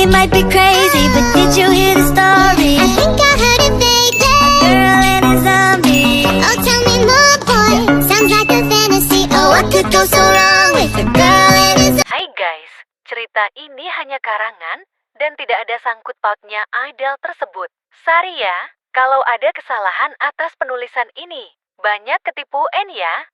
we might be crazy, but did you hear the story? I think I heard it vaguely. A girl and a zombie. Oh, tell me more, boy. Sounds like a fantasy. Oh, what could go so wrong with a girl and a zombie? Hai guys, cerita ini hanya karangan dan tidak ada sangkut pautnya idol tersebut. Sorry ya, kalau ada kesalahan atas penulisan ini. Banyak ketipuan ya.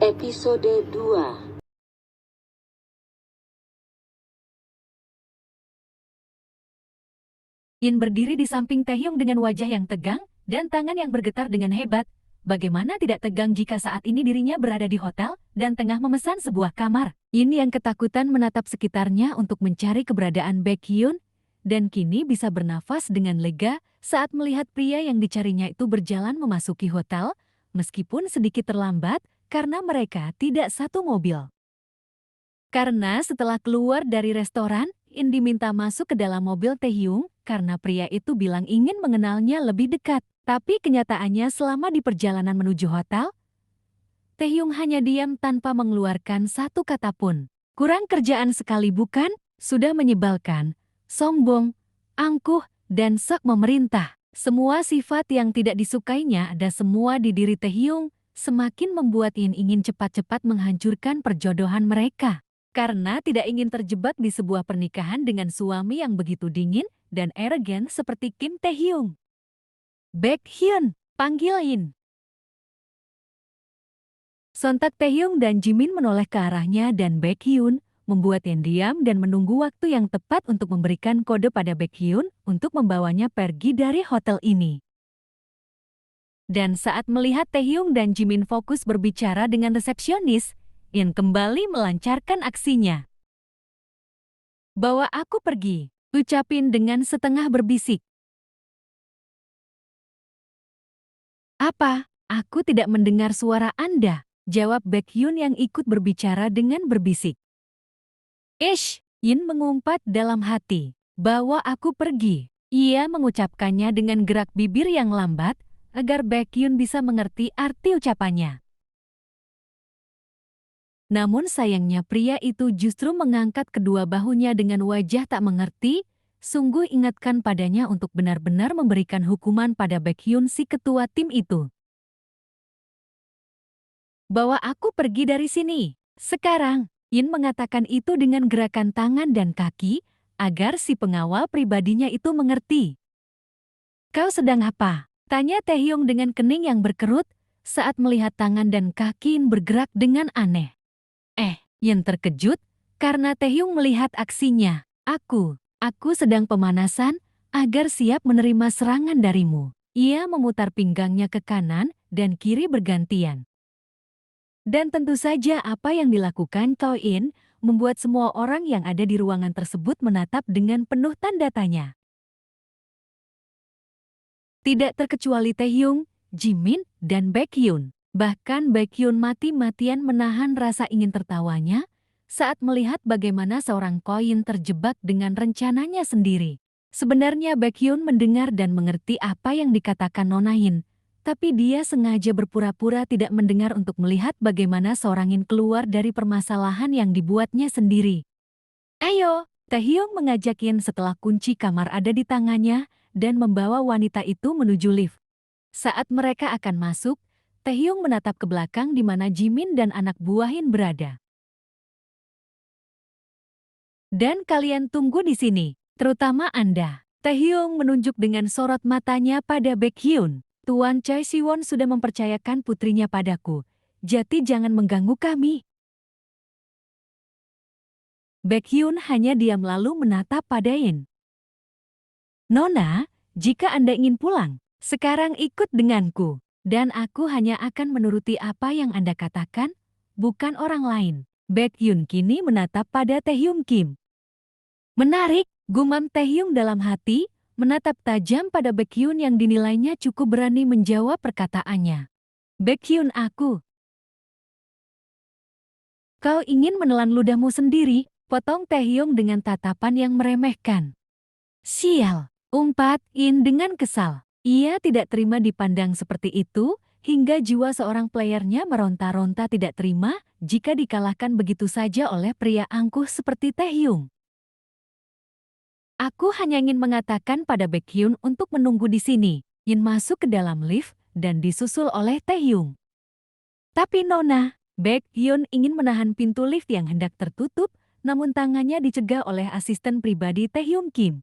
Episode 2. Yin berdiri di samping Taehyung dengan wajah yang tegang dan tangan yang bergetar dengan hebat. Bagaimana tidak tegang jika saat ini dirinya berada di hotel dan tengah memesan sebuah kamar. Yin yang ketakutan menatap sekitarnya untuk mencari keberadaan Baekhyun dan kini bisa bernafas dengan lega saat melihat pria yang dicarinya itu berjalan memasuki hotel meskipun sedikit terlambat karena mereka tidak satu mobil. Karena setelah keluar dari restoran, Yin diminta masuk ke dalam mobil Taehyung karena pria itu bilang ingin mengenalnya lebih dekat. Tapi kenyataannya selama di perjalanan menuju hotel, Taehyung hanya diam tanpa mengeluarkan satu kata pun. Kurang kerjaan sekali bukan? Sudah menyebalkan, sombong, angkuh, dan sok memerintah. Semua sifat yang tidak disukainya ada semua di diri Taehyung, semakin membuat Yin ingin cepat-cepat menghancurkan perjodohan mereka. Karena tidak ingin terjebak di sebuah pernikahan dengan suami yang begitu dingin dan elegan seperti Kim Taehyung. Baekhyun, panggil Yin. Sontak Taehyung dan Jimin menoleh ke arahnya dan Baekhyun membuat Yin diam dan menunggu waktu yang tepat untuk memberikan kode pada Baekhyun untuk membawanya pergi dari hotel ini. Dan saat melihat Taehyung dan Jimin fokus berbicara dengan resepsionis, Yin kembali melancarkan aksinya. Bawa aku pergi, ucapin dengan setengah berbisik. Apa? Aku tidak mendengar suara Anda, jawab Baekhyun yang ikut berbicara dengan berbisik. Ish, Yin mengumpat dalam hati. Bawa aku pergi. Ia mengucapkannya dengan gerak bibir yang lambat, agar Baekhyun bisa mengerti arti ucapannya. Namun sayangnya pria itu justru mengangkat kedua bahunya dengan wajah tak mengerti, sungguh ingatkan padanya untuk benar-benar memberikan hukuman pada Baekhyun si ketua tim itu. Bawa aku pergi dari sini, sekarang. Yin mengatakan itu dengan gerakan tangan dan kaki, agar si pengawal pribadinya itu mengerti. Kau sedang apa? Tanya Taehyung dengan kening yang berkerut, saat melihat tangan dan kaki Yin bergerak dengan aneh. Yin terkejut karena Taehyung melihat aksinya. Aku sedang pemanasan agar siap menerima serangan darimu. Ia memutar pinggangnya ke kanan dan kiri bergantian. Dan tentu saja apa yang dilakukan Yin membuat semua orang yang ada di ruangan tersebut menatap dengan penuh tanda tanya. Tidak terkecuali Taehyung, Jimin, dan Baekhyun. Bahkan Baekhyun mati-matian menahan rasa ingin tertawanya saat melihat bagaimana seorang Yin terjebak dengan rencananya sendiri. Sebenarnya Baekhyun mendengar dan mengerti apa yang dikatakan Nona Yin, tapi dia sengaja berpura-pura tidak mendengar untuk melihat bagaimana seorang Yin keluar dari permasalahan yang dibuatnya sendiri. Ayo, Taehyung mengajak Yin setelah kunci kamar ada di tangannya dan membawa wanita itu menuju lift. Saat mereka akan masuk, Taehyung menatap ke belakang di mana Jimin dan anak buah Yin berada. Dan kalian tunggu di sini, terutama Anda. Taehyung menunjuk dengan sorot matanya pada Baekhyun. Tuan Choi Siwon sudah mempercayakan putrinya padaku, jadi jangan mengganggu kami. Baekhyun hanya diam lalu menatap pada Yin. Nona, jika Anda ingin pulang, sekarang ikut denganku. Dan aku hanya akan menuruti apa yang Anda katakan, bukan orang lain. Baekhyun kini menatap pada Taehyung Kim. Menarik, gumam Taehyung dalam hati, menatap tajam pada Baekhyun yang dinilainya cukup berani menjawab perkataannya. Baekhyun, kau ingin menelan ludahmu sendiri, potong Taehyung dengan tatapan yang meremehkan. Sial, umpat In dengan kesal. Ia tidak terima dipandang seperti itu, hingga jiwa seorang playernya meronta-ronta tidak terima jika dikalahkan begitu saja oleh pria angkuh seperti Taehyung. Aku hanya ingin mengatakan pada Baekhyun untuk menunggu di sini. Yin masuk ke dalam lift dan disusul oleh Taehyung. Tapi Nona, Baekhyun ingin menahan pintu lift yang hendak tertutup, namun tangannya dicegah oleh asisten pribadi Taehyung Kim.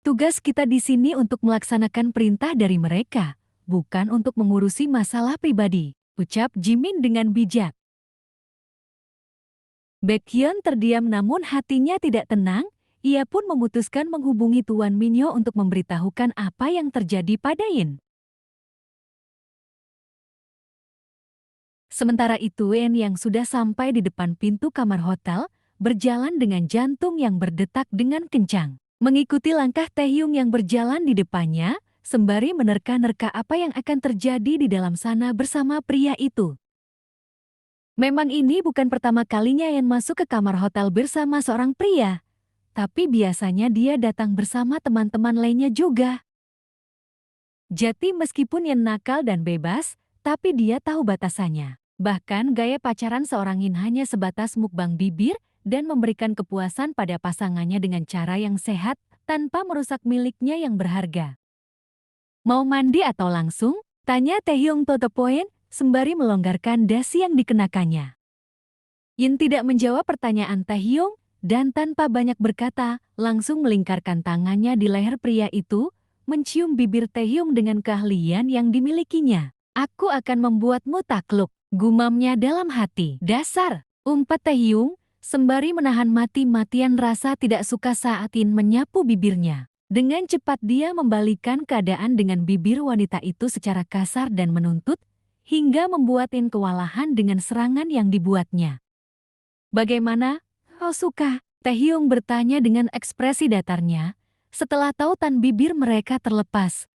Tugas kita di sini untuk melaksanakan perintah dari mereka, bukan untuk mengurusi masalah pribadi, ucap Jimin dengan bijak. Baekhyun terdiam namun hatinya tidak tenang, ia pun memutuskan menghubungi Tuan Minyo untuk memberitahukan apa yang terjadi pada Yin. Sementara itu En yang sudah sampai di depan pintu kamar hotel, berjalan dengan jantung yang berdetak dengan kencang. Mengikuti langkah Taehyung yang berjalan di depannya, sembari menerka-nerka apa yang akan terjadi di dalam sana bersama pria itu. Memang ini bukan pertama kalinya Yen masuk ke kamar hotel bersama seorang pria. Tapi biasanya dia datang bersama teman-teman lainnya juga. Jadi meskipun Yen nakal dan bebas, tapi dia tahu batasannya. Bahkan gaya pacaran seorang Yin hanya sebatas mukbang bibir dan memberikan kepuasan pada pasangannya dengan cara yang sehat tanpa merusak miliknya yang berharga. Mau mandi atau langsung? Tanya Taehyung to the point, sembari melonggarkan dasi yang dikenakannya. Yin tidak menjawab pertanyaan Taehyung, dan tanpa banyak berkata, langsung melingkarkan tangannya di leher pria itu, mencium bibir Taehyung dengan keahlian yang dimilikinya. Aku akan membuatmu takluk, gumamnya dalam hati. Dasar, umpat Taehyung, sembari menahan mati-matian rasa tidak suka saat Yin menyapu bibirnya. Dengan cepat dia membalikkan keadaan dengan bibir wanita itu secara kasar dan menuntut, hingga membuat Yin kewalahan dengan serangan yang dibuatnya. Bagaimana? Kau suka? Taehyung bertanya dengan ekspresi datarnya, setelah tautan bibir mereka terlepas.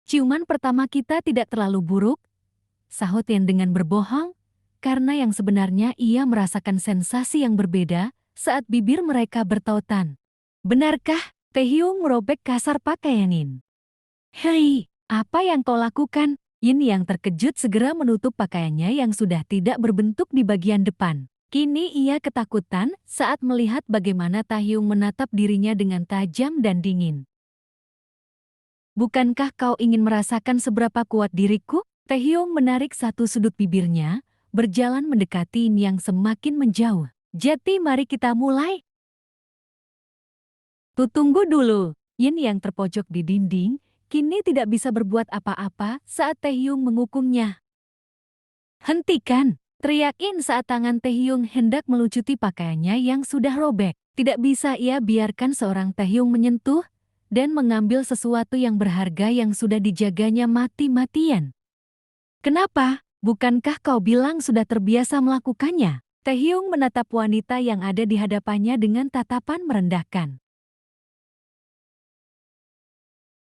Ciuman pertama kita tidak terlalu buruk, sahut Yin dengan berbohong, karena yang sebenarnya ia merasakan sensasi yang berbeda saat bibir mereka bertautan. Benarkah? Taehyung merobek kasar pakaian Yin. Hei, apa yang kau lakukan? Yin yang terkejut segera menutup pakaiannya yang sudah tidak berbentuk di bagian depan. Kini ia ketakutan saat melihat bagaimana Taehyung menatap dirinya dengan tajam dan dingin. Bukankah kau ingin merasakan seberapa kuat diriku? Taehyung menarik satu sudut bibirnya, berjalan mendekati Yin yang semakin menjauh. Jadi mari kita mulai. Tunggu dulu. Yin yang terpojok di dinding, kini tidak bisa berbuat apa-apa saat Taehyung menghukumnya. Hentikan! Teriak Yin saat tangan Taehyung hendak melucuti pakaiannya yang sudah robek. Tidak bisa ia biarkan seorang Taehyung menyentuh dan mengambil sesuatu yang berharga yang sudah dijaganya mati-matian. Kenapa? Bukankah kau bilang sudah terbiasa melakukannya? Taehyung menatap wanita yang ada di hadapannya dengan tatapan merendahkan.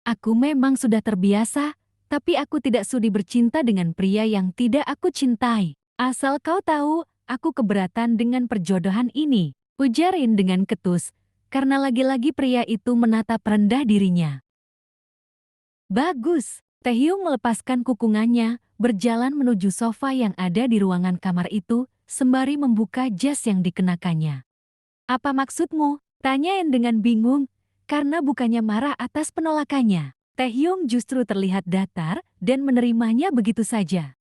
Aku memang sudah terbiasa, tapi aku tidak sudi bercinta dengan pria yang tidak aku cintai. Asal kau tahu, aku keberatan dengan perjodohan ini, ujar Yin dengan ketus, karena lagi-lagi pria itu menatap rendah dirinya. Bagus, Taehyung melepaskan kukungannya, berjalan menuju sofa yang ada di ruangan kamar itu, sembari membuka jas yang dikenakannya. Apa maksudmu? Tanya Yin dengan bingung, karena bukannya marah atas penolakannya. Taehyung justru terlihat datar dan menerimanya begitu saja.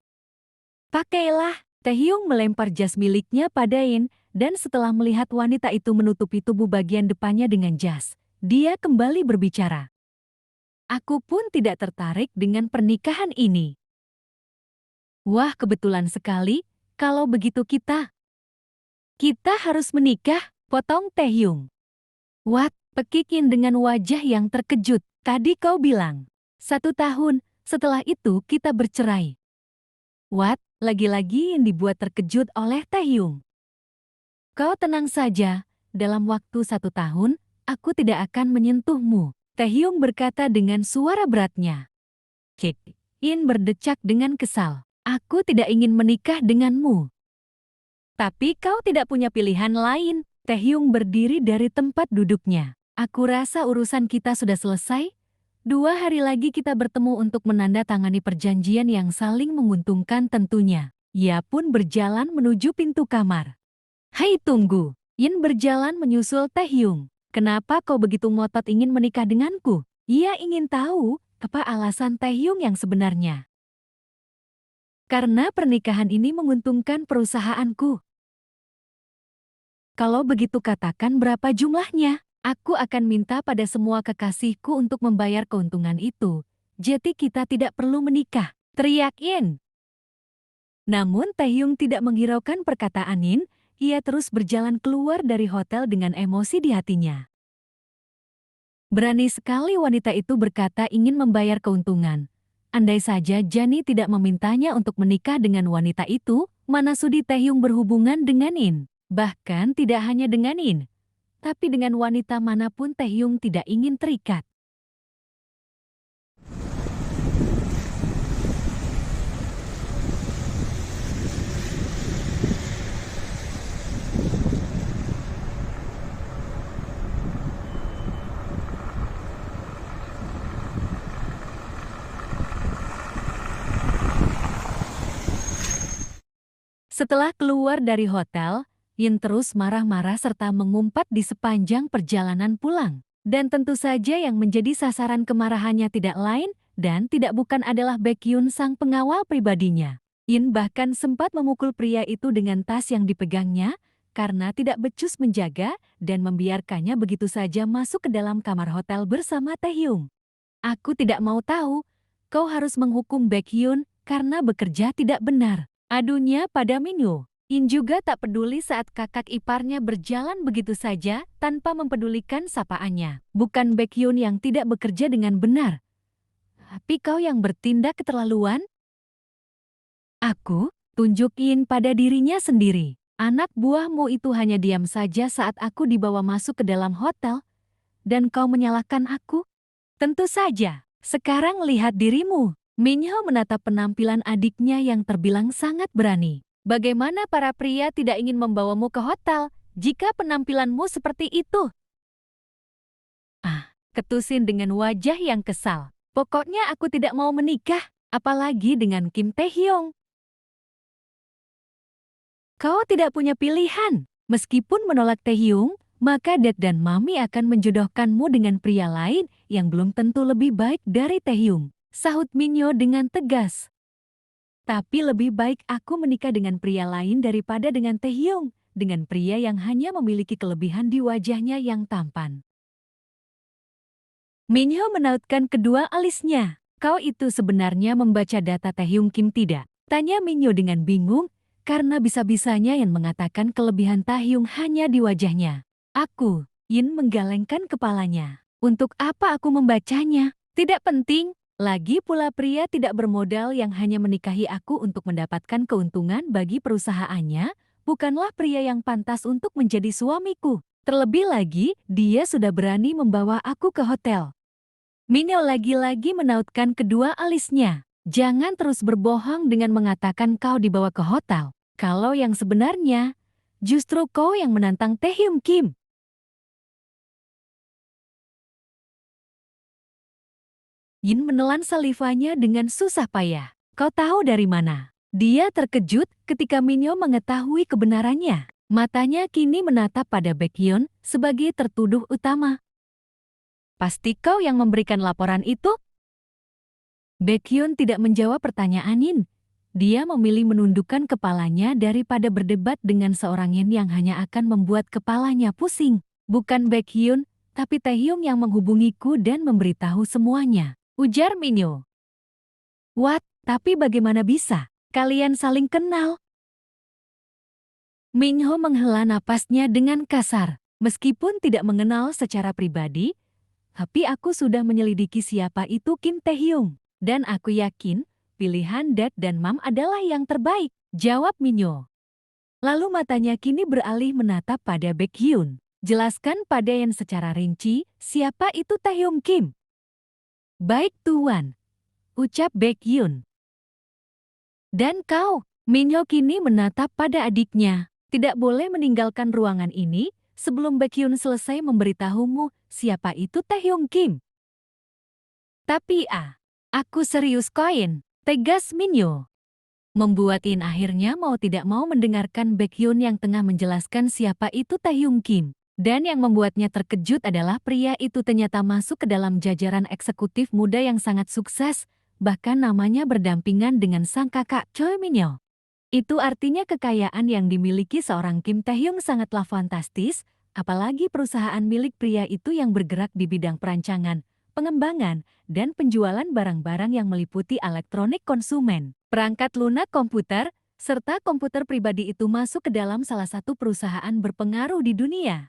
Pakailah. Taehyung melempar jas miliknya pada Yin, dan setelah melihat wanita itu menutupi tubuh bagian depannya dengan jas, dia kembali berbicara. Aku pun tidak tertarik dengan pernikahan ini. Wah, kebetulan sekali, kalau begitu kita harus menikah, potong Taehyung. What? Pekik Yin dengan wajah yang terkejut. Tadi kau bilang, 1 tahun, setelah itu kita bercerai. What? Lagi-lagi Yin dibuat terkejut oleh Taehyung. Kau tenang saja, dalam waktu 1 tahun, aku tidak akan menyentuhmu. Taehyung berkata dengan suara beratnya. Kik. Yin berdecak dengan kesal. Aku tidak ingin menikah denganmu. Tapi kau tidak punya pilihan lain. Taehyung berdiri dari tempat duduknya. Aku rasa urusan kita sudah selesai. 2 hari lagi kita bertemu untuk menandatangani perjanjian yang saling menguntungkan tentunya. Ia pun berjalan menuju pintu kamar. Hai tunggu. Yin berjalan menyusul Taehyung. Kenapa kau begitu ngotot ingin menikah denganku? Ia ingin tahu apa alasan Taehyung yang sebenarnya. Karena pernikahan ini menguntungkan perusahaanku. Kalau begitu katakan berapa jumlahnya? Aku akan minta pada semua kekasihku untuk membayar keuntungan itu. Jadi kita tidak perlu menikah, teriak Yin. Namun Taehyung tidak menghiraukan perkataan Yin, ia terus berjalan keluar dari hotel dengan emosi di hatinya. Berani sekali wanita itu berkata ingin membayar keuntungan. Andai saja Jani tidak memintanya untuk menikah dengan wanita itu, mana sudi Taehyung berhubungan dengan Yin. Bahkan tidak hanya dengan Yin, tapi dengan wanita manapun Taehyung tidak ingin terikat. Setelah keluar dari hotel, Yin terus marah-marah serta mengumpat di sepanjang perjalanan pulang. Dan tentu saja yang menjadi sasaran kemarahannya tidak lain dan tidak bukan adalah Baekhyun sang pengawal pribadinya. Yin bahkan sempat memukul pria itu dengan tas yang dipegangnya karena tidak becus menjaga dan membiarkannya begitu saja masuk ke dalam kamar hotel bersama Taehyung. Aku tidak mau tahu, kau harus menghukum Baekhyun karena bekerja tidak benar. Adunya pada Minyo. Yin juga tak peduli saat kakak iparnya berjalan begitu saja tanpa mempedulikan sapaannya. Bukan Baekhyun yang tidak bekerja dengan benar, tapi kau yang bertindak keterlaluan. Aku tunjuk Yin pada dirinya sendiri. Anak buahmu itu hanya diam saja saat aku dibawa masuk ke dalam hotel, dan kau menyalahkan aku? Tentu saja. Sekarang lihat dirimu. Minho menatap penampilan adiknya yang terbilang sangat berani. Bagaimana para pria tidak ingin membawamu ke hotel jika penampilanmu seperti itu? Ketusin dengan wajah yang kesal. Pokoknya aku tidak mau menikah, apalagi dengan Kim Taehyung. Kau tidak punya pilihan. Meskipun menolak Taehyung, maka Dad dan Mami akan menjodohkanmu dengan pria lain yang belum tentu lebih baik dari Taehyung, sahut Minyo dengan tegas. Tapi lebih baik aku menikah dengan pria lain daripada dengan Taehyung, dengan pria yang hanya memiliki kelebihan di wajahnya yang tampan. Minho menautkan kedua alisnya. Kau itu sebenarnya membaca data Taehyung Kim tidak? Tanya Minyo dengan bingung, karena bisa-bisanya yang mengatakan kelebihan Taehyung hanya di wajahnya. Aku, Yin menggelengkan kepalanya. Untuk apa aku membacanya? Tidak penting. Lagi pula pria tidak bermodal yang hanya menikahi aku untuk mendapatkan keuntungan bagi perusahaannya, bukanlah pria yang pantas untuk menjadi suamiku. Terlebih lagi, dia sudah berani membawa aku ke hotel. Minyo lagi-lagi menautkan kedua alisnya. Jangan terus berbohong dengan mengatakan kau dibawa ke hotel. Kalau yang sebenarnya, justru kau yang menantang Taehyung Kim. Yin menelan salivanya dengan susah payah. Kau tahu dari mana? Dia terkejut ketika Minyo mengetahui kebenarannya. Matanya kini menatap pada Baekhyun sebagai tertuduh utama. Pasti kau yang memberikan laporan itu? Baekhyun tidak menjawab pertanyaan Yin. Dia memilih menundukkan kepalanya daripada berdebat dengan seorang Yin yang hanya akan membuat kepalanya pusing. Bukan Baekhyun, tapi Taehyung yang menghubungiku dan memberitahu semuanya, ujar Minyo. What? Tapi bagaimana bisa? Kalian saling kenal? Minho menghela napasnya dengan kasar. Meskipun tidak mengenal secara pribadi, tapi aku sudah menyelidiki siapa itu Kim Taehyung. Dan aku yakin pilihan Dad dan Mom adalah yang terbaik, jawab Minyo. Lalu matanya kini beralih menatap pada Baekhyun. Jelaskan pada Yen secara rinci siapa itu Taehyung Kim. Baik Tuan, ucap Baekhyun. Dan kau? Minyo kini menatap pada adiknya. Tidak boleh meninggalkan ruangan ini sebelum Baekhyun selesai memberitahumu siapa itu Taehyung Kim. Tapi aku serius koin, tegas Minyo. Membuat In akhirnya mau tidak mau mendengarkan Baekhyun yang tengah menjelaskan siapa itu Taehyung Kim. Dan yang membuatnya terkejut adalah pria itu ternyata masuk ke dalam jajaran eksekutif muda yang sangat sukses, bahkan namanya berdampingan dengan sang kakak Choi Minyo. Itu artinya kekayaan yang dimiliki seorang Kim Taehyung sangatlah fantastis, apalagi perusahaan milik pria itu yang bergerak di bidang perancangan, pengembangan, dan penjualan barang-barang yang meliputi elektronik konsumen, perangkat lunak komputer, serta komputer pribadi itu masuk ke dalam salah satu perusahaan berpengaruh di dunia.